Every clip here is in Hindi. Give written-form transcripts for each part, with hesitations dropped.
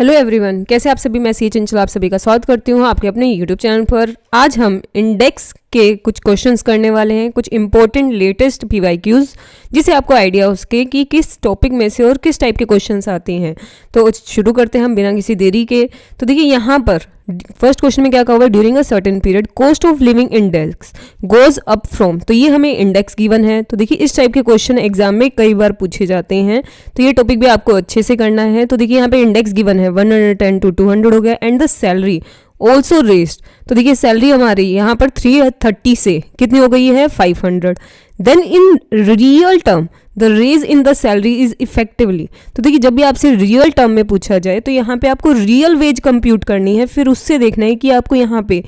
हेलो एवरीवन, कैसे आप सभी। मैं सी चंचल आप सभी का स्वागत करती हूँ आपके अपने यूट्यूब चैनल पर। आज हम इंडेक्स के कुछ क्वेश्चंस करने वाले हैं, कुछ इंपॉर्टेंट लेटेस्ट पीवाईक्यूज, जिससे आपको आइडिया उसके कि किस टॉपिक में से और किस टाइप के क्वेश्चंस आते हैं। तो शुरू करते हैं हम बिना किसी देरी के। तो देखिए यहाँ पर फर्स्ट क्वेश्चन में क्या कहा हुआ है, during a certain period cost of living index goes up from. तो ये हमें इंडेक्स गिवन है। तो देखिए इस टाइप के क्वेश्चन एग्जाम में कई बार पूछे जाते हैं, तो ये टॉपिक भी आपको अच्छे से करना है। तो देखिए यहाँ पे इंडेक्स गिवन है 110 to 200 हो गया, and the salary also raised. तो देखिए सैलरी हमारी यहाँ पर 330 से कितनी हो गई है 500। Then in real term the raise in the salary is effectively. तो देखिए जब भी आपसे रियल टर्म में पूछा जाए तो यहाँ पे आपको रियल वेज कंप्यूट करनी है, फिर उससे देखना है कि आपको यहाँ पे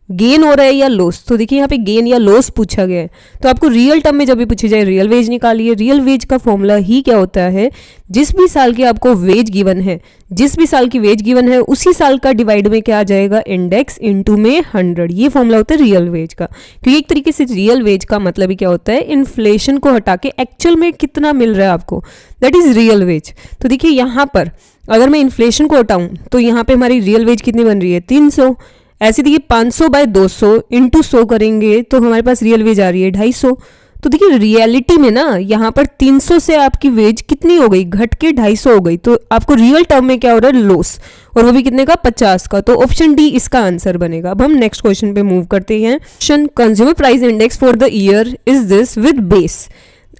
गेन हो रहा है या लॉस। तो देखिए यहाँ पे गेन या लॉस पूछा गया है, तो आपको रियल टर्म में जब भी पूछी जाए रियल वेज निकालिए। रियल वेज का फॉर्मूला ही क्या होता है, जिस भी साल की आपको वेज गिवन है, जिस भी साल की वेज गिवन है उसी साल का डिवाइड में क्या आ जाएगा, इंडेक्स इनटू में 100। ये फॉर्मूला होता है रियल वेज का, क्योंकि एक तरीके से रियल वेज का मतलब ही क्या होता है, इन्फ्लेशन को हटा के एक्चुअल में कितना मिल रहा है आपको, दैट इज रियल वेज। तो देखिए यहाँ पर अगर मैं इन्फ्लेशन को हटाऊं तो यहाँ पे हमारी रियल वेज कितनी बन रही है 300। ऐसे देखिए 500 बाय 200 इंटू 100 करेंगे तो हमारे पास रियल वेज आ रही है 250। तो देखिए रियलिटी में ना यहाँ पर 300 से आपकी वेज कितनी हो गई, घट के 250 हो गई। तो आपको रियल टर्म में क्या हो रहा है, लॉस, और वो भी कितने का 50 का। तो ऑप्शन डी इसका आंसर बनेगा। अब हम नेक्स्ट क्वेश्चन पे मूव करते हैं। Question consumer price index for the year is this with base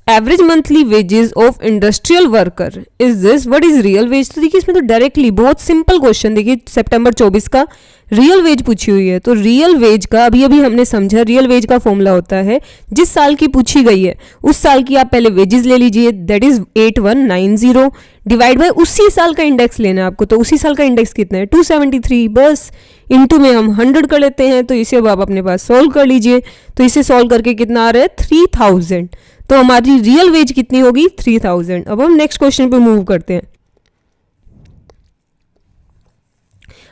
average monthly wages of industrial worker is this, what is real veg. तो देखिए इसमें तो डायरेक्टली बहुत सिंपल क्वेश्चन, देखिए सितंबर 24 का रियल वेज पूछी हुई है। तो रियल वेज का अभी हमने समझा, रियल वेज का फॉर्मूला होता है जिस साल की पूछी गई है उस साल की आप पहले वेजेस ले लीजिए, दैट इज 8190 डिवाइड बाय उसी साल का इंडेक्स लेना है आपको। तो उसी साल का इंडेक्स कितना है 273, बस इनटू में हम 100 कर लेते हैं। तो इसे अब आप अपने पास सॉल्व कर लीजिए। तो इसे सॉल्व करके कितना आ रहा है 3000। तो हमारी रियल वेज कितनी होगी 3000। अब हम नेक्स्ट क्वेश्चन पे मूव करते हैं।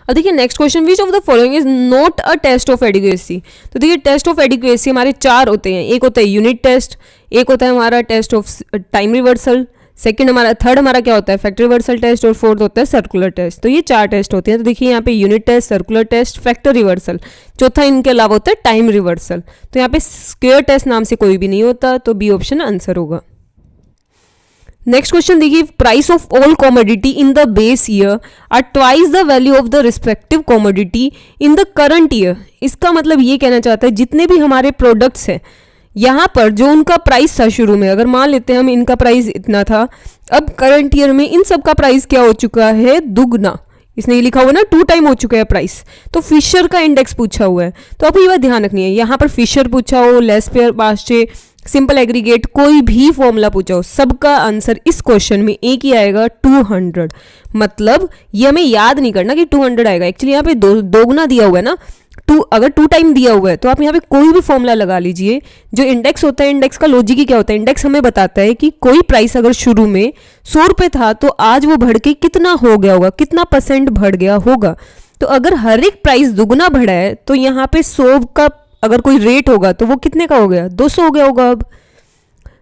अब देखिए next question, which of the following is not a test of adequacy. तो देखिए टेस्ट ऑफ एडिक्वेसी हमारे 4 होते हैं। एक होता है यूनिट टेस्ट, एक होता है हमारा test of time reversal, third हमारा क्या होता है फैक्टर रिवर्सल टेस्ट, और फोर्थ होता है सर्कुलर टेस्ट। तो ये 4 टेस्ट होते हैं। तो देखिए यहाँ पे unit test, circular test, factor reversal, चौथा इनके अलावा होता है टाइम रिवर्सल। तो यहाँ पे स्क्वायर टेस्ट नाम से कोई भी नहीं होता, तो बी ऑप्शन आंसर होगा। नेक्स्ट क्वेश्चन देखिए, price of all commodity in the base year are twice the value of the respective commodity in the current year. इसका मतलब ये कहना चाहता है जितने भी हमारे प्रोडक्ट्स हैं यहाँ पर जो उनका प्राइस था शुरू में, अगर मान लेते हैं हम इनका प्राइस इतना था, अब करंट ईयर में इन सब का प्राइस क्या हो चुका है, दुगना। इसने ये लिखा हुआ ना 2 टाइम हो चुका है प्राइस। तो फिशर का इंडेक्स पूछा हुआ है, तो आपको ये बात ध्यान रखनी है, यहाँ पर फिशर पूछा हो, लेस्पेयर, बास्चे, सिंपल एग्रीगेट, कोई भी फॉर्मूला पूछा हो, सबका आंसर इस क्वेश्चन में एक ही आएगा 200। मतलब ये हमें याद नहीं करना कि 200 आएगा, एक्चुअली यहाँ पे दोगुना दिया हुआ है ना, अगर 2 टाइम दिया हुआ है तो आप यहाँ पे कोई भी फॉर्मूला लगा लीजिए। जो इंडेक्स होता है, इंडेक्स का लॉजिक ही क्या होता है, इंडेक्स हमें बताता है कि कोई प्राइस अगर शुरू में 100 रुपये था तो आज वो बढ़ के कितना हो गया होगा, कितना % बढ़ गया होगा। तो अगर हर एक प्राइस दुगना बढ़ा है तो यहाँ पे 100 का अगर कोई रेट होगा तो वो कितने का हो गया, 200 हो गया होगा। अब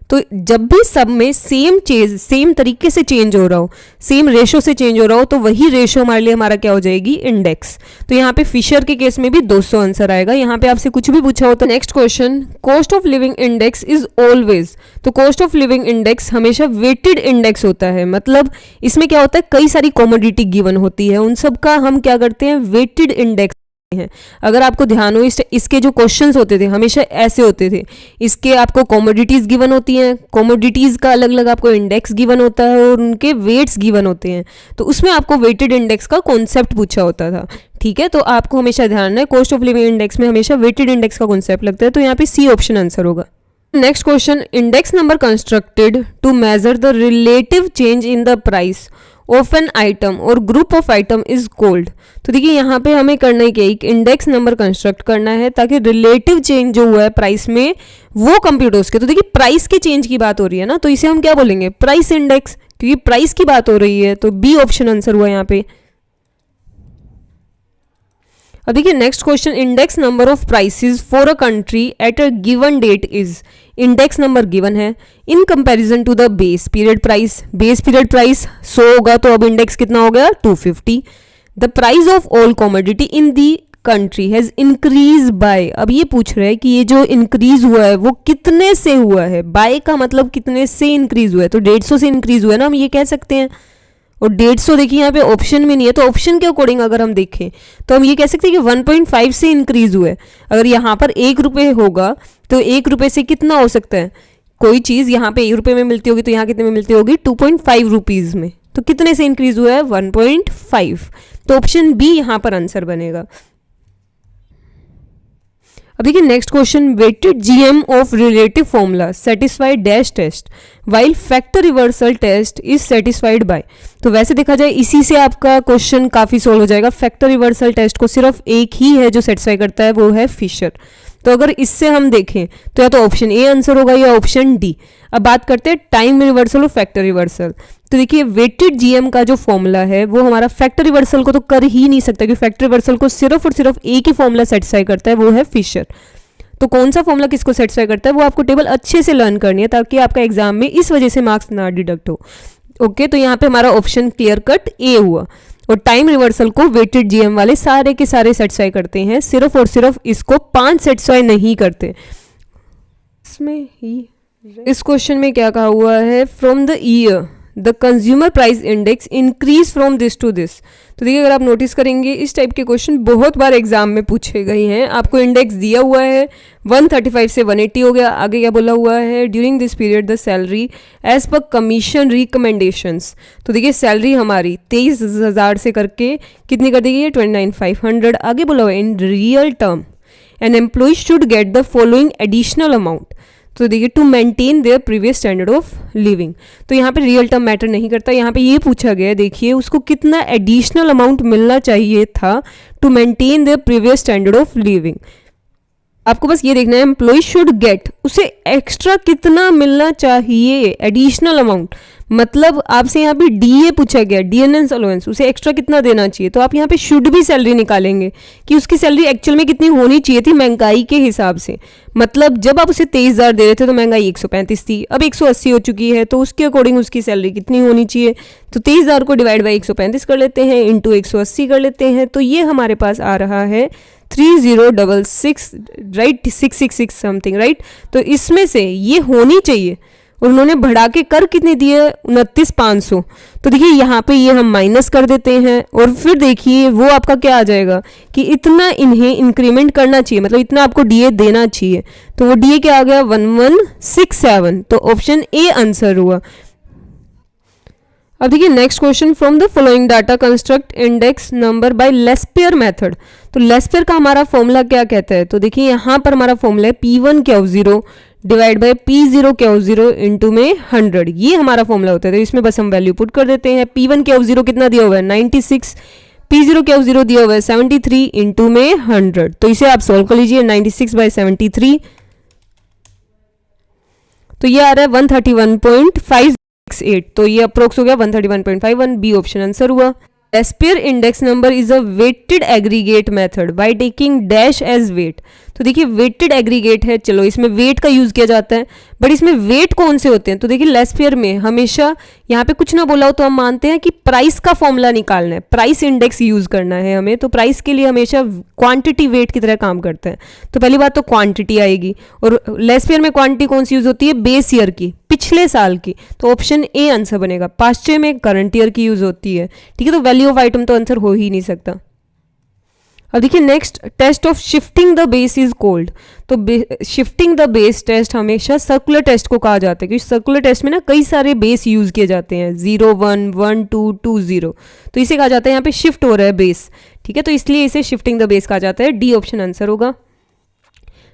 तो जब भी सब में सेम चीज सेम तरीके से चेंज हो रहा हो, सेम रेशो से चेंज हो रहा हो, तो वही रेशो हमारे लिए हमारा क्या हो जाएगी, इंडेक्स। तो यहाँ पे फिशर के केस में भी 200 आंसर आएगा। यहाँ पे आपसे कुछ भी पूछा हो तो next question, cost of living index is always. तो कॉस्ट ऑफ लिविंग इंडेक्स हमेशा वेटेड इंडेक्स होता है। मतलब इसमें क्या होता है, कई सारी कॉमोडिटी गिवन होती है, उन सब का हम क्या करते हैं, वेटेड इंडेक्स हैं। अगर आपको ध्यान हो इसके जो क्वेश्चंस होते थे हमेशा ऐसे होते थे, इसके आपको कॉमोडिटीज गिवन होती हैं, कॉमोडिटीज का अलग अलग आपको इंडेक्स गिवन होता है और उनके वेट्स गिवन होते हैं। तो उसमें आपको वेटेड इंडेक्स का कॉन्सेप्ट पूछा होता था, ठीक है। तो आपको हमेशा ध्यान है कॉस्ट ऑफ लिविंग इंडेक्स में हमेशा वेटेड इंडेक्स का कॉन्सेप्ट लगता है। तो यहाँ पे सी ऑप्शन आंसर होगा। Next question, index number constructed to measure the relative change in the price of an item और group of item is called. तो देखिए यहाँ पे हमें करना है क्या, एक इंडेक्स नंबर कंस्ट्रक्ट करना है ताकि रिलेटिव चेंज जो हुआ है प्राइस में वो कंप्यूट हो सके। तो देखिए प्राइस के चेंज की बात हो रही है ना, तो इसे हम क्या बोलेंगे, प्राइस इंडेक्स, क्योंकि प्राइस की बात हो रही है। तो बी ऑप्शन आंसर हुआ यहाँ पे। अब देखिए next question, index number of prices for a country at a given date is. Index number given है in comparison to the base period price. Base period price 100 होगा तो अब इंडेक्स कितना हो गया 250। The price of all commodity in the country has increase by. अब ये पूछ रहा है कि ये जो इंक्रीज हुआ है वो कितने से हुआ है, बाय का मतलब कितने से इंक्रीज हुआ है, तो 150 से इंक्रीज हुआ है ना, हम ये कह सकते हैं। और 150 देखिए यहाँ पे ऑप्शन में नहीं है, तो ऑप्शन के अकॉर्डिंग अगर हम देखें तो हम ये कह सकते हैं कि 1.5 से इंक्रीज हुआ है। अगर यहाँ पर 1 रुपये होगा तो 1 रुपये से कितना हो सकता है, कोई चीज़ यहाँ पे 1 रुपये में मिलती होगी तो यहाँ कितने में मिलती होगी 2.5 रुपीज़ में, तो कितने से इंक्रीज हुआ है 1.5। तो ऑप्शन बी यहाँ पर आंसर बनेगा। अब देखिए next question, weighted GM of relative formula satisfied dash test while factor reversal test is satisfied by. तो वैसे देखा जाए इसी से आपका क्वेश्चन काफ़ी सोल्व हो जाएगा। फैक्टर रिवर्सल टेस्ट को सिर्फ एक ही है जो सेटिस्फाई करता है, वो है फिशर। तो अगर इससे हम देखें तो या तो ऑप्शन ए आंसर होगा या ऑप्शन डी। अब बात करते हैं टाइम रिवर्सल और फैक्टर रिवर्सल। तो देखिए वेटेड जीएम का जो फॉर्मूला है वो हमारा फैक्टर रिवर्सल को तो कर ही नहीं सकता, क्योंकि फैक्टर रिवर्सल को सिर्फ और सिर्फ एक ही फॉर्मूला सेटिस्फाई करता है, वो है फिशर। तो कौन सा फॉर्मूला किसको सेटिस्फाई करता है वो आपको टेबल अच्छे से लर्न करनी है, ताकि आपका एग्जाम में इस वजह से मार्क्स ना डिडक्ट हो। ओके, तो यहाँ पे हमारा ऑप्शन क्लियर कट ए हुआ। और टाइम रिवर्सल को वेटेड जीएम वाले सारे के सारे सेटिस्फाई करते हैं, सिर्फ और सिर्फ इसको 5 सेटिस्फाई नहीं करते। इसमें ही इस क्वेश्चन में क्या कहा हुआ है, from the year the consumer price index increase from this to this. तो देखिए अगर आप नोटिस करेंगे इस टाइप के क्वेश्चन बहुत बार एग्जाम में पूछे गए हैं। आपको इंडेक्स दिया हुआ है 135 से 180 हो गया, आगे क्या बोला हुआ है, during this period the salary as per commission recommendations. तो देखिए सैलरी हमारी 23,000 से करके कितनी कर दी गई है 29,500। आगे बोला हुआ है in real term an employ should get the following additional amount. तो देखिए to maintain their previous standard of living. तो यहाँ पे रियल टर्म मैटर नहीं करता, यहाँ पे ये पूछा गया है, देखिए उसको कितना एडिशनल अमाउंट मिलना चाहिए था to maintain their previous standard of living. आपको बस ये देखना है एम्प्लॉय शुड गेट, उसे एक्स्ट्रा कितना मिलना चाहिए एडिशनल अमाउंट। मतलब आपसे यहाँ पे डीए पूछा गया, डीएनएस अलाउंस, उसे एक्स्ट्रा कितना देना चाहिए। तो आप यहाँ पे शुड भी सैलरी निकालेंगे कि उसकी सैलरी एक्चुअल में कितनी होनी चाहिए थी महंगाई के हिसाब से। मतलब जब आप उसे 23,000 दे रहे थे तो महंगाई 135 थी, अब 180 हो चुकी है, तो उसके अकॉर्डिंग उसकी सैलरी कितनी होनी चाहिए। तो 23,000 को डिवाइड बाई 135 कर लेते हैं, इंटू 180 कर लेते हैं, तो ये हमारे पास आ रहा है 3066 राइट, 666 समथिंग राइट। तो इसमें से ये होनी चाहिए, और उन्होंने बढ़ा के कर कितने दिए 29,500। तो देखिए यहाँ पे ये हम माइनस कर देते हैं, और फिर देखिए वो आपका क्या आ जाएगा कि इतना इन्हें इंक्रीमेंट करना चाहिए, मतलब इतना आपको डीए देना चाहिए। तो वो डीए क्या आ गया 1167। तो ऑप्शन ए आंसर हुआ। अब देखिए next question, from the following data construct index number by Laspeyres method. तो लेस्पियर का हमारा फॉर्मूला क्या कहता है, तो देखिए यहाँ पर हमारा फॉर्मूला है P1Q0 divide by P0Q0 into में 100। ये हमारा फॉर्मूला होता है, तो इसमें बस हम वैल्यू पुट कर देते हैं। P1Q0 कितना दिया हुआ है 96, P0Q0 दिया हुआ है 73 इंटू में 100। तो इसे आप सॉल्व कर लीजिए, 96/73 तो ये आ रहा है 131.568। तो ये अप्रोक्स हो गया 131.51। बी ऑप्शन आंसर हुआ। Laspeyres index number is a weighted aggregate method by taking dash as weight. तो देखिए वेटेड एग्रीगेट है, चलो इसमें वेट का यूज किया जाता है, बट इसमें वेट कौन से होते हैं। तो देखिए लेस्पियर में हमेशा यहाँ पे कुछ ना बोला हो तो हम मानते हैं कि प्राइस का फॉर्मूला निकालना है, प्राइस इंडेक्स यूज करना है हमें। तो प्राइस के लिए हमेशा क्वांटिटी वेट की तरह काम करता है। तो पहली बात तो क्वांटिटी आएगी, और लेस्पियर में क्वांटिटी कौन सी यूज होती है बेस ईयर की, पिछले साल की। तो ऑप्शन ए आंसर बनेगा। पास्चे में करंट ईयर की यूज होती है, ठीक है। तो वैल्यू ऑफ आइटम तो आंसर हो ही नहीं सकता। अब देखिए next, test of shifting the base is called. तो शिफ्टिंग द बेस टेस्ट हमेशा सर्कुलर टेस्ट को कहा जाता है, क्योंकि सर्कुलर टेस्ट में ना कई सारे बेस यूज किए जाते हैं, 0 1 1 2 2 0। तो इसे कहा जाता है यहाँ पे शिफ्ट हो रहा है बेस, ठीक है। तो इसलिए इसे शिफ्टिंग द बेस कहा जाता है। डी ऑप्शन आंसर होगा।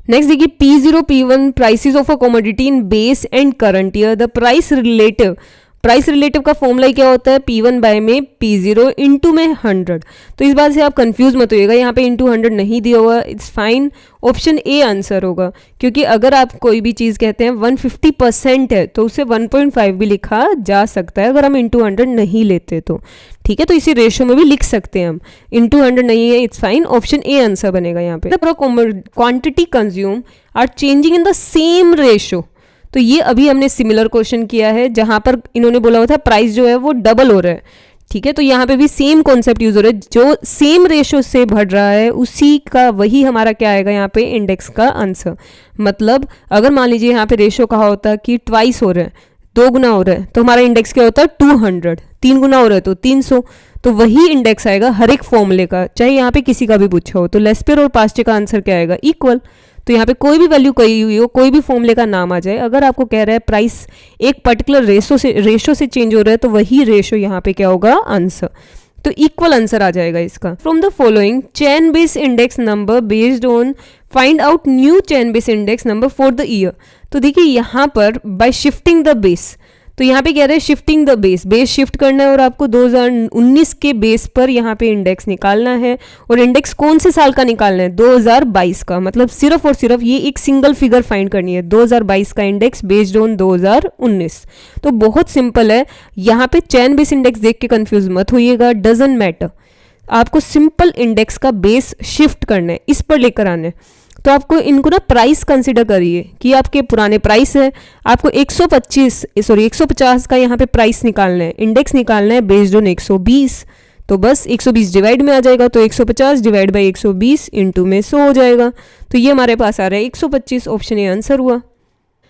नेक्स्ट देखिए P0 P1 prices of a commodity in base and current year, the price relative price relative का फॉर्मूला क्या होता है, P1 बाय में P0 इंटू में 100। तो इस बात से आप कंफ्यूज मत होइएगा, यहाँ पे इंटू 100 नहीं दिया हुआ, it's fine, option A answer होगा। क्योंकि अगर आप कोई भी चीज़ कहते हैं 150% है तो उसे 1.5 भी लिखा जा सकता है अगर हम इंटू 100 नहीं लेते तो, ठीक है। तो इसी रेशो में भी लिख सकते हैं हम, इंटू 100 नहीं है, it's fine, option A answer बनेगा यहाँ पे। Quantity consume are changing in the same ratio. तो ये अभी हमने सिमिलर क्वेश्चन किया है जहां पर इन्होंने बोला हुआ था प्राइस जो है वो डबल हो रहा है, ठीक है। तो यहाँ पे भी सेम कॉन्सेप्ट यूज हो रहा है, जो सेम रेशो से बढ़ रहा है उसी का वही हमारा क्या आएगा यहाँ पे इंडेक्स का आंसर। मतलब अगर मान लीजिए यहाँ पे रेशो कहा होता कि ट्वाइस हो रहा है, 2 गुना हो रहा है, तो हमारा इंडेक्स क्या होता है 200, 3 गुना हो रहा है तो 300, तो वही इंडेक्स आएगा हर एक फॉर्मूले का, चाहे यहाँ पे किसी का भी पूछा हो। तो लेस्पेयर और पास्चे का आंसर क्या आएगा, इक्वल। तो यहाँ पे कोई भी वैल्यू कही हुई हो, कोई भी फॉर्मूले का नाम आ जाए, अगर आपको कह रहा है प्राइस एक पर्टिकुलर रेशो से चेंज हो रहा है तो वही रेशो यहाँ पे क्या होगा आंसर, तो इक्वल आंसर आ जाएगा इसका। From the following chain base index number based on find out new chain base index number for the year. तो देखिए यहाँ पर बाय शिफ्टिंग द बेस, तो यहाँ पे कह रहे हैं shifting the base, base shift करना है और आपको 2019 के बेस पर यहाँ पे इंडेक्स निकालना है। और इंडेक्स कौन से साल का निकालना है, 2022 का, मतलब सिर्फ और सिर्फ ये एक सिंगल फिगर फाइंड करनी है, 2022 का इंडेक्स बेस्ड ऑन 2019। तो बहुत सिंपल है, यहाँ पे चैन बेस इंडेक्स देख के कंफ्यूज मत होइएगा, डजंट मैटर, आपको सिंपल इंडेक्स का बेस शिफ्ट करना है, इस पर लेकर आना है। तो आपको इनको ना प्राइस कंसिडर करिए कि आपके पुराने प्राइस है, आपको 150 का यहाँ पे प्राइस निकालना है, इंडेक्स निकालना है बेस्ड ऑन 120। तो बस 120 डिवाइड में आ जाएगा, तो 150 डिवाइड बाई 120 इंटू में 100 हो जाएगा। तो ये हमारे पास आ रहा है 125, ऑप्शन ए आंसर हुआ।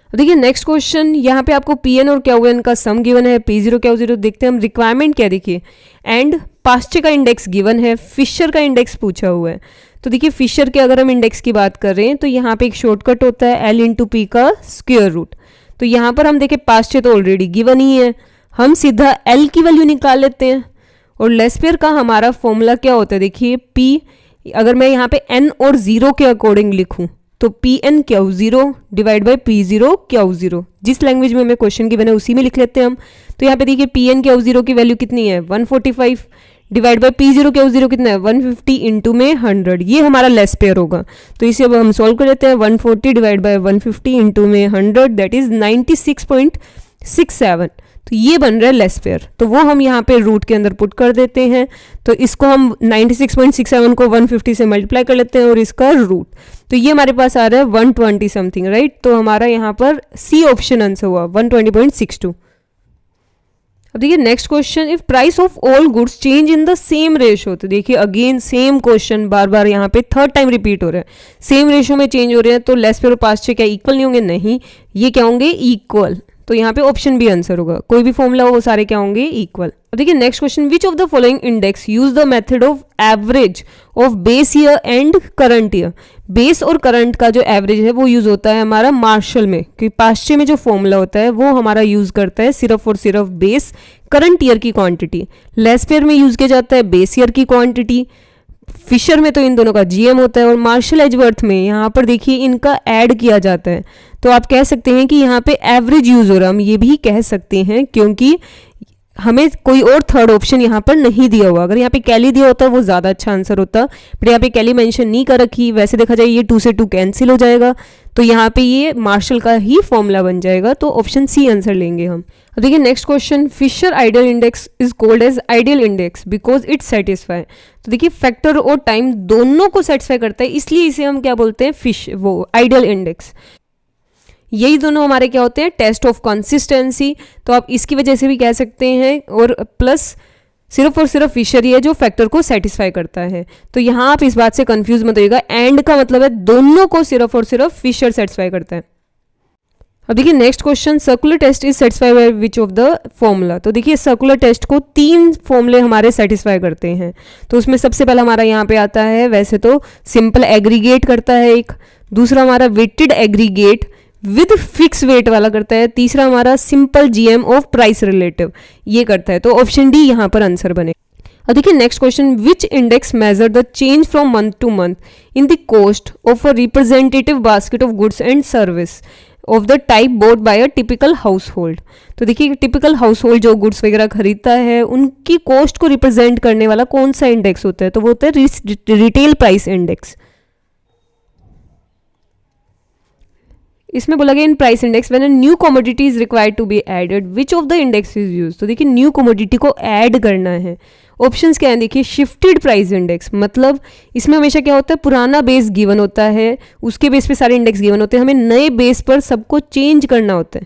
देखिए नेक्स्ट क्वेश्चन, यहाँ पे आपको पी एन और क्यू एन का सम गिवन है, P0 Q0 देखते हैं हम, रिक्वायरमेंट क्या देखिए, एंड पास्चे का इंडेक्स गिवन है, फिशर का इंडेक्स पूछा हुआ है। तो देखिए फिशर के अगर हम इंडेक्स की बात कर रहे हैं तो यहाँ पे एक शॉर्टकट होता है L इंटू पी का स्क्वायर रूट। तो यहाँ पर हम देखें पास्चे तो ऑलरेडी गिवन ही है, हम सीधा L की वैल्यू निकाल लेते हैं। और लेस्पेयर का हमारा फॉर्मूला क्या होता है, देखिए P, अगर मैं यहाँ पे N और 0 के अकॉर्डिंग लिखूँ तो Pn Q0 divide by P0 Q0, जिस लैंग्वेज में हमें क्वेश्चन गिवन है उसी में लिख लेते हैं हम। तो यहाँ पे देखिए Pn Q0 की वैल्यू कितनी है 145 डिवाइड बाई P0 Q0 कितना है 150 इंटू में 100, ये हमारा लेस्पेयर होगा। तो इसे अब हम सॉल्व कर लेते हैं, 140 डिवाइड बाई 150 इंटू में 100 दैट इज 96.67। तो ये बन रहा है लेस्पेयर, तो वो हम यहाँ पे रूट के अंदर पुट कर देते हैं। तो इसको हम 96.67 को 150 से मल्टीप्लाई कर लेते हैं और इसका रूट, तो ये हमारे पास आ रहा है 120 समथिंग, राइट। तो हमारा यहाँ पर सी ऑप्शन आंसर हुआ 120.62। अब देखिए next question, if price of all goods change in the same ratio. तो देखिए अगेन सेम क्वेश्चन बार बार यहाँ पे थर्ड टाइम रिपीट हो रहा है, सेम रेशो में चेंज हो रहे हैं, तो लेस्पेयर और पास्चे क्या इक्वल नहीं होंगे, नहीं, ये क्या होंगे इक्वल। तो यहाँ पे ऑप्शन बी आंसर होगा, कोई भी फॉर्मूला हो वो सारे क्या होंगे इक्वल। अब देखिए next question, which of the following index use the method of average of base year and current year. Base और करंट का जो एवरेज है वो यूज होता है हमारा मार्शल में, क्योंकि पास्चे में जो फॉर्मूला होता है वो हमारा यूज करता है सिर्फ और सिर्फ बेस करंट ईयर की क्वांटिटी। लेस्पेयर में यूज किया जाता है बेस ईयर की क्वांटिटी, फिशर में तो इन दोनों का जीएम होता है, और मार्शल एजवर्थ में यहाँ पर देखिए इनका ऐड किया जाता है। तो आप कह सकते हैं कि यहाँ पे एवरेज यूज हो रहा है, हम ये भी कह सकते हैं क्योंकि हमें कोई और थर्ड ऑप्शन यहाँ पर नहीं दिया हुआ। अगर यहाँ पे कैली दिया होता वो ज़्यादा अच्छा आंसर होता, बट यहाँ पे कैली मेंशन नहीं कर रखी। वैसे देखा जाए ये 2 से 2 कैंसिल हो जाएगा, तो यहाँ पे ये मार्शल का ही फॉर्मूला बन जाएगा, तो ऑप्शन सी आंसर लेंगे हम। अब देखिए next question, Fisher ideal index is called as ideal index because it satisfy. तो देखिए फैक्टर और टाइम दोनों को सेटिस्फाई करता है, इसलिए इसे हम क्या बोलते हैं आइडियल इंडेक्स। यही दोनों हमारे क्या होते हैं टेस्ट ऑफ कंसिस्टेंसी, तो आप इसकी वजह से भी कह सकते हैं, और प्लस सिर्फ और सिर्फ फिशर ही है जो फैक्टर को सेटिस्फाई करता है। तो यहाँ आप इस बात से कंफ्यूज मत होइएगा, एंड का मतलब है दोनों को सिर्फ और सिर्फ फिशर सेटिस्फाई करता है। अब देखिए next question, circular test is satisfy by which of the formula. तो देखिए सर्कुलर टेस्ट को 3 फॉर्मूले हमारे सेटिस्फाई करते हैं। तो उसमें सबसे पहला हमारा यहाँ पे आता है, वैसे तो सिंपल एग्रीगेट करता है एक, दूसरा हमारा weighted aggregate with fix weight वाला करता है, तीसरा हमारा simple GM of price relative ये करता है। तो ऑप्शन डी यहाँ पर आंसर बने। अब देखिए next question, which index measure the change from month to month in the cost of a representative basket of goods and service. Of the type bought by a typical household. तो देखिए टिपिकल हाउस होल्ड जो गुड्स वगैरह खरीदता है उनकी कॉस्ट को रिप्रेजेंट करने वाला कौन सा इंडेक्स होता है, तो वो होता है रिटेल प्राइस इंडेक्स। इसमें बोला गया in price index when a new commodity is required to be added which of the index is use. तो देखिए न्यू कमोडिटी को ऐड करना है, ऑप्शंस क्या है देखिए, शिफ्टेड प्राइस इंडेक्स, मतलब इसमें हमेशा क्या होता है, पुराना बेस गिवन होता है, उसके बेस पे सारे इंडेक्स गिवन होते हैं, हमें नए बेस पर सबको चेंज करना होता है।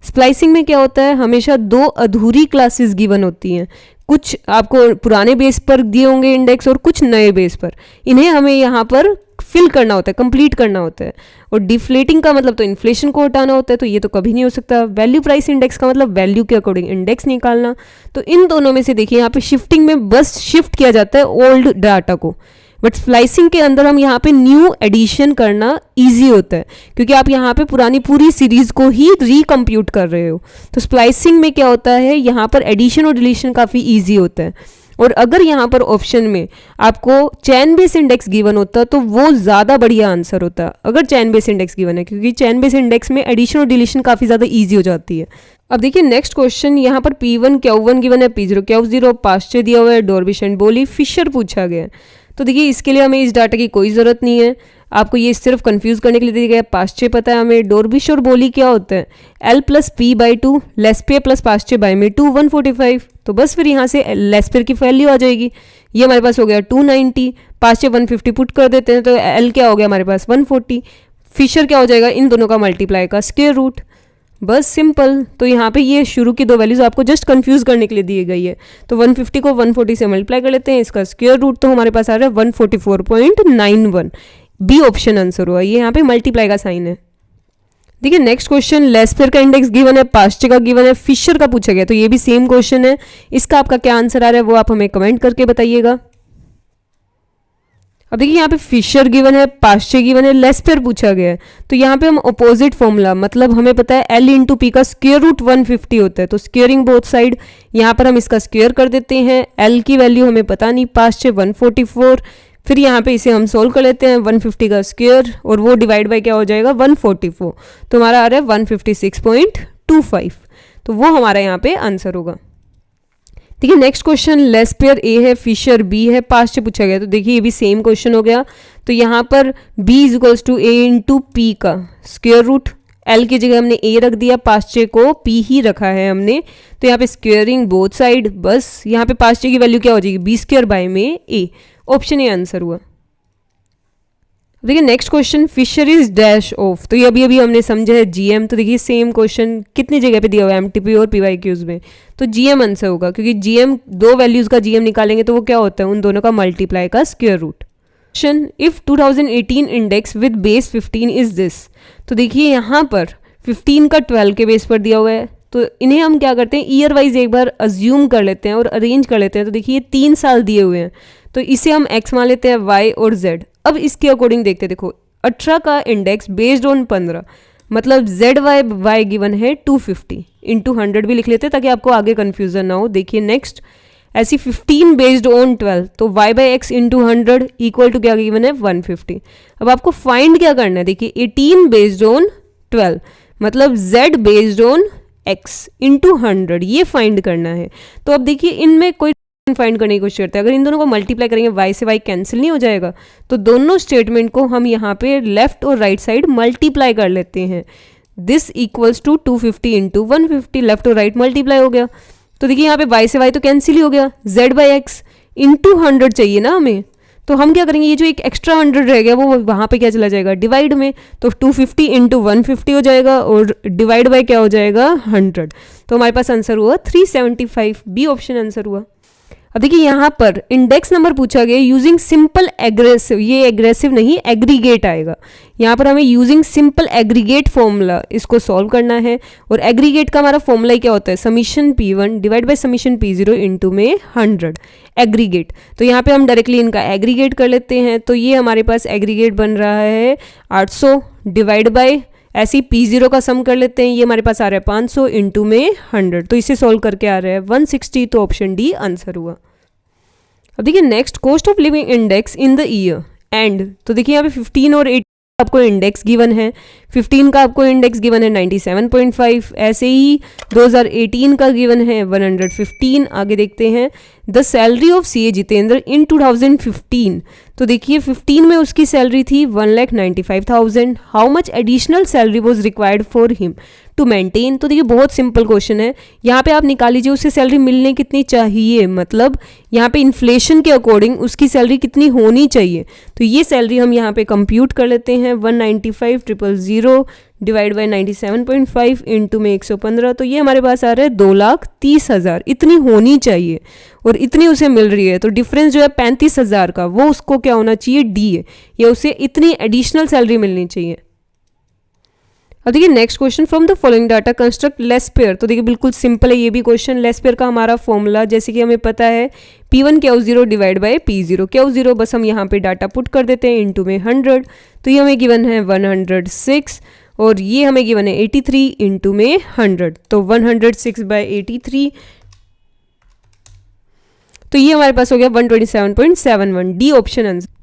स्प्लाइसिंग में क्या होता है, हमेशा दो अधूरी क्लासेस गिवन होती हैं, कुछ आपको पुराने बेस पर दिए होंगे इंडेक्स और कुछ नए बेस पर, इन्हें हमें यहाँ पर फिल करना होता है, कंप्लीट करना होता है। और डिफ्लेटिंग का मतलब तो इन्फ्लेशन को हटाना होता है, तो ये तो कभी नहीं हो सकता। वैल्यू प्राइस इंडेक्स का मतलब वैल्यू के अकॉर्डिंग इंडेक्स निकालना। तो इन दोनों में से देखिए यहाँ पे शिफ्टिंग में बस शिफ्ट किया जाता है ओल्ड डाटा को, बट स्प्लाइसिंग के अंदर हम यहाँ पे न्यू एडिशन करना ईजी होता है, क्योंकि आप यहाँ पे पुरानी पूरी सीरीज को ही रिकम्प्यूट कर रहे हो। तो स्प्लाइसिंग में क्या होता है, यहाँ पर एडिशन और डिलीशन काफ़ी ईजी होता है। और अगर यहाँ पर ऑप्शन में आपको चैन बेस इंडेक्स गिवन होता तो वो ज़्यादा बढ़िया आंसर होता, अगर चैन बेस इंडेक्स गिवन है, क्योंकि चैन बेस इंडेक्स में एडिशन और डिलीशन काफ़ी ज़्यादा ईजी हो जाती है। अब देखिए नेक्स्ट क्वेश्चन, यहाँ पर P1 Q1 गिवन है, P0 Q0, पास्चे दिया हुआ है, डॉर्बिश एंड बोली, फिशर पूछा गया है। तो देखिए इसके लिए हमें इस डाटा की कोई ज़रूरत नहीं है, आपको ये सिर्फ कंफ्यूज करने के लिए दिया गया है। पास्चे पता है हमें, डॉर्बिश और बोली क्या होता है, L plus P by 2, Laspeyres plus Paasche by में 2, 145। तो बस फिर यहाँ से लेस्पियर की वैल्यू आ जाएगी, ये हमारे पास हो गया 290, पास्चे 150 पुट कर देते हैं, तो L क्या हो गया हमारे पास 140, फिशर क्या हो जाएगा, इन दोनों का मल्टीप्लाई का स्क्वायर रूट, बस सिंपल। तो यहाँ पे ये शुरू की दो वैल्यूज आपको जस्ट कंफ्यूज करने के लिए दी गई है। तो 150 को 140 से मल्टीप्लाई कर लेते हैं, इसका स्क्वायर रूट तो हमारे पास आ रहा है 144.91, बी ऑप्शन आंसर हुआ, ये यहाँ पे मल्टीप्लाई का साइन है। देखिए नेक्स्ट क्वेश्चन, लेस्पियर का इंडेक्स गिवन है, पास्चे का गिवन है, फिशर का पूछा गया, तो ये भी सेम क्वेश्चन है। इसका आपका क्या आंसर आ रहा है वो आप हमें कमेंट करके बताइएगा। अब देखिए यहाँ पे फिशर गिवन है, पास्चे गिवन है, लेस्पियर पूछा गया है, तो यहाँ पे हम अपोजिट फॉर्मूला, मतलब हमें पता है L इंटू पी का स्क्वायर रूट 150 होता है, तो स्क्वेयरिंग बोथ साइड, यहाँ पर हम इसका स्क्वायर कर देते हैं। L की वैल्यू हमें पता नहीं, पास्चे 144, फिर यहाँ पे इसे हम सोल्व कर लेते हैं, 150 का स्क्वायर और वो डिवाइड बाय क्या हो जाएगा 144, तो हमारा आ रहा है 156.25, तो वो हमारा यहाँ पे आंसर होगा। देखिए नेक्स्ट क्वेश्चन, लेस्पियर ए है, फिशर बी है, पास्चे पूछा गया, तो देखिए ये भी सेम क्वेश्चन हो गया। तो यहाँ पर b is equals to a into p का स्क्वायर रूट, L की जगह हमने a रख दिया, पास्चे को p ही रखा है हमने, तो यहाँ पे स्क्वेयरिंग बोथ साइड, बस यहाँ पे पास्चे की वैल्यू क्या हो जाएगी, b स्क्वायर बाय में a, ऑप्शन ए आंसर हुआ। देखिए next question, Fisher is dash of, तो ये अभी अभी हमने समझा है GM, तो देखिए सेम क्वेश्चन कितनी जगह पे दिया हुआ है MTP और PYQs में, तो GM आंसर होगा, क्योंकि GM दो वैल्यूज का GM निकालेंगे तो वो क्या होता है, उन दोनों का मल्टीप्लाई का square root. Question, if 2018 index with base 15 is this, तो देखिए यहाँ पर 15 का 12 के बेस पर दिया हुआ है, तो इन्हें हम क्या करते हैं ईयर वाइज एक बार अज्यूम कर लेते हैं और अरेंज कर लेते हैं। तो देखिए ये 3 साल दिए हुए हैं, तो इसे हम x मान लेते हैं, y और z। अब इसके अकॉर्डिंग देखते हैं, देखो 18 का इंडेक्स बेस्ड ऑन 15, मतलब y गिवन है 250 इंटू 100 भी लिख लेते हैं ताकि आपको आगे कन्फ्यूजन ना हो। देखिए नेक्स्ट, ऐसी 15 बेस्ड ऑन 12, तो y by x into 100 equal to क्या गिवन है 150। अब आपको फाइंड क्या करना है, देखिए 18 बेस्ड ऑन 12 मतलब z based on x into 100, ये फाइंड करना है। तो अब देखिए इनमें कोई फाइंड करने की कोशिश करते हैं, अगर इन दोनों को मल्टीप्लाई करेंगे y से y कैंसिल नहीं हो जाएगा, तो दोनों स्टेटमेंट को हम यहाँ पे लेफ्ट और राइट साइड मल्टीप्लाई कर लेते हैं। This equals to 250 into 150, left और राइट मल्टीप्लाई हो गया। तो देखिए यहाँ पे y से y तो कैंसिल ही हो गया, z बाई एक्स इंटू 100 चाहिए ना हमें, तो हम क्या करेंगे, ये जो एक एक्स्ट्रा 100 रह गया वो वहाँ पे क्या चला जाएगा डिवाइड में, तो 250 इंटू 150 हो जाएगा और डिवाइड बाय क्या हो जाएगा 100, तो हमारे पास आंसर हुआ 375, बी ऑप्शन आंसर हुआ। अब देखिए यहाँ पर इंडेक्स नंबर पूछा गया यूजिंग सिंपल एग्रेसिव, ये एग्रेसिव नहीं एग्रीगेट आएगा, यहाँ पर हमें यूजिंग सिंपल एग्रीगेट फॉर्मूला इसको सॉल्व करना है। और एग्रीगेट का हमारा फॉर्मूला क्या होता है, summation P1 divide by summation P0 into में 100 एग्रीगेट। तो यहाँ पे हम डायरेक्टली इनका एग्रीगेट कर लेते हैं, तो ये हमारे पास एग्रीगेट बन रहा है 800 डिवाइड बाय ऐसे ही P0 का सम कर लेते हैं, ये हमारे पास आ रहा है 500 इंटू में 100, तो इसे सॉल्व करके आ रहा है 160, तो ऑप्शन डी आंसर हुआ। अब देखिए next, cost of living index in the year and, तो देखिए यहाँ पे 15 और 8 आपको इंडेक्स गिवन है, 15 का आपको इंडेक्स गिवन है 97.5, ऐसे ही 2018 का गिवन है 115। आगे देखते हैं the salary of CA Jitendra in 2015। तो देखिए 15 में उसकी सैलरी थी 1,95,000। How much additional salary was required for him to maintain. तो देखिए बहुत सिंपल क्वेश्चन है, यहाँ पे आप निकाल लीजिए उससे सैलरी मिलने कितनी चाहिए, मतलब यहाँ पे इन्फ्लेशन के अकॉर्डिंग उसकी सैलरी कितनी होनी चाहिए। तो ये सैलरी हम यहाँ पे कंप्यूट कर लेते हैं, 195,000 डिवाइड बाई 97.5 इंटू में 115, तो ये हमारे पास आ रहा है 2,30,000। इतनी होनी चाहिए और इतनी उसे मिल रही है, तो डिफरेंस जो है 35,000 का वो उसको क्या होना चाहिए, डी है, या उसे इतनी एडिशनल सैलरी मिलनी चाहिए। अब देखिए next question, from the following data construct less pair. तो देखिए बिल्कुल सिंपल है ये भी क्वेश्चन। लेस पेयर का हमारा फॉर्मूला जैसे कि हमें पता है P1 Q0 divide by P0 Q0, बस हम यहाँ पे डाटा पुट कर देते हैं इंटू में 100। तो ये हमें गिवन है 106 और ये हमें गिवन है 83 इंटू में 100, तो 106 बाय 83, तो ये हमारे पास हो गया 127.71, डी ऑप्शन आंसर।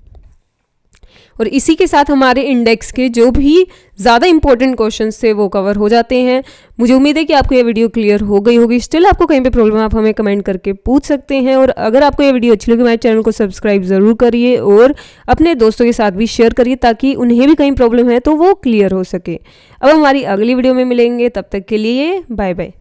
और इसी के साथ हमारे इंडेक्स के जो भी ज़्यादा इंपॉर्टेंट क्वेश्चंस थे वो कवर हो जाते हैं। मुझे उम्मीद है कि आपको ये वीडियो क्लियर हो गई होगी। स्टिल आपको कहीं पे प्रॉब्लम आप हमें कमेंट करके पूछ सकते हैं। और अगर आपको ये वीडियो अच्छी लगी हमारे चैनल को सब्सक्राइब ज़रूर करिए और अपने दोस्तों के साथ भी शेयर करिए ताकि उन्हें भी कहीं प्रॉब्लम है तो वो क्लियर हो सके। अब हमारी अगली वीडियो में मिलेंगे, तब तक के लिए बाय बाय।